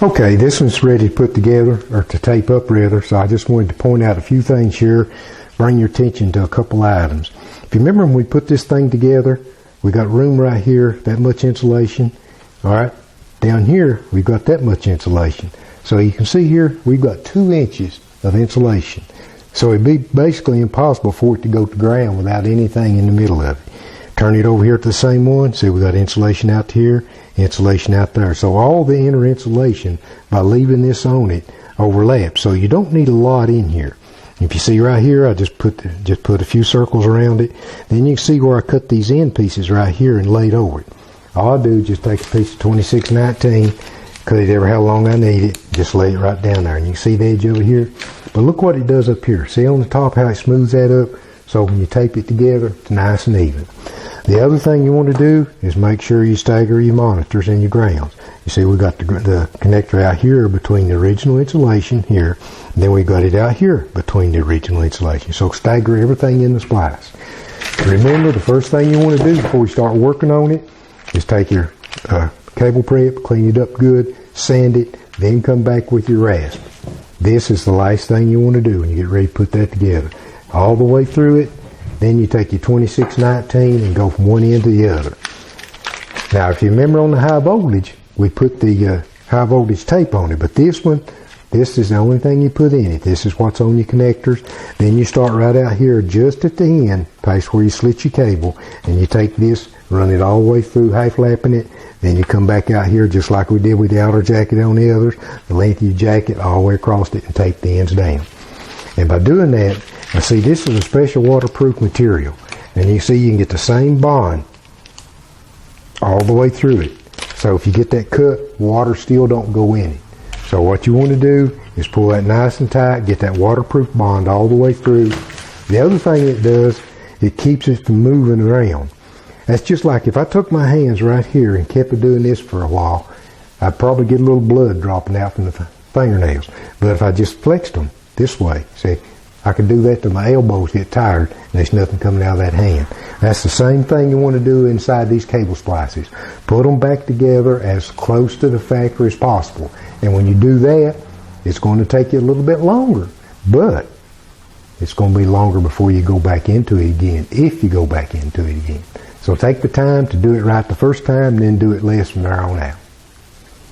Okay, this one's ready to put together, or to tape up rather, so I just wanted to point out a few things here, bring your attention to a couple items. If you remember when we put this thing together, we got room right here, that much insulation. Alright, down here we've got that much insulation. So you can see here, we've got 2 inches of insulation. So it'd be basically impossible for it to go to ground without anything in the middle of it. Turn it over here to the same one, see we got insulation out here, insulation out there. So all the inner insulation, by leaving this on it, overlaps. So you don't need a lot in here. If you see right here, I just put a few circles around it. Then you can see where I cut these end pieces right here and laid over it. All I do is just take a piece of 2619, cut it ever how long I need it, just lay it right down there. And you can see the edge over here. But look what it does up here. See on the top how it smooths that up? So when you tape it together, it's nice and even. The other thing you want to do is make sure you stagger your monitors and your grounds. You see we got the connector out here between the original insulation here, and then we got it out here between the original insulation. So stagger everything in the splice. Remember, the first thing you want to do before we start working on it is take your cable prep, clean it up good, sand it, then come back with your rasp. This is the last thing you want to do when you get ready to put that together. All the way through it, then you take your 2619 and go from one end to the other. Now, if you remember on the high voltage, we put the high voltage tape on it, but this one, this is the only thing you put in it. This is what's on your connectors. Then you start right out here just at the end, past where you slit your cable, and you take this, run it all the way through, half lapping it, then you come back out here just like we did with the outer jacket on the others, the length of your jacket all the way across it, and tape the ends down. And by doing that, now see, this is a special waterproof material, and you see you can get the same bond all the way through it. So if you get that cut, water still don't go in it. So what you want to do is pull that nice and tight, get that waterproof bond all the way through. The other thing it does, it keeps it from moving around. That's just like if I took my hands right here and kept doing this for a while, I'd probably get a little blood dropping out from the fingernails. But if I just flexed them this way, see, I could do that till my elbows get tired and there's nothing coming out of that hand. That's the same thing you want to do inside these cable splices. Put them back together as close to the factory as possible. And when you do that, it's going to take you a little bit longer. But it's going to be longer before you go back into it again, if you go back into it again. So take the time to do it right the first time and then do it less from there on out.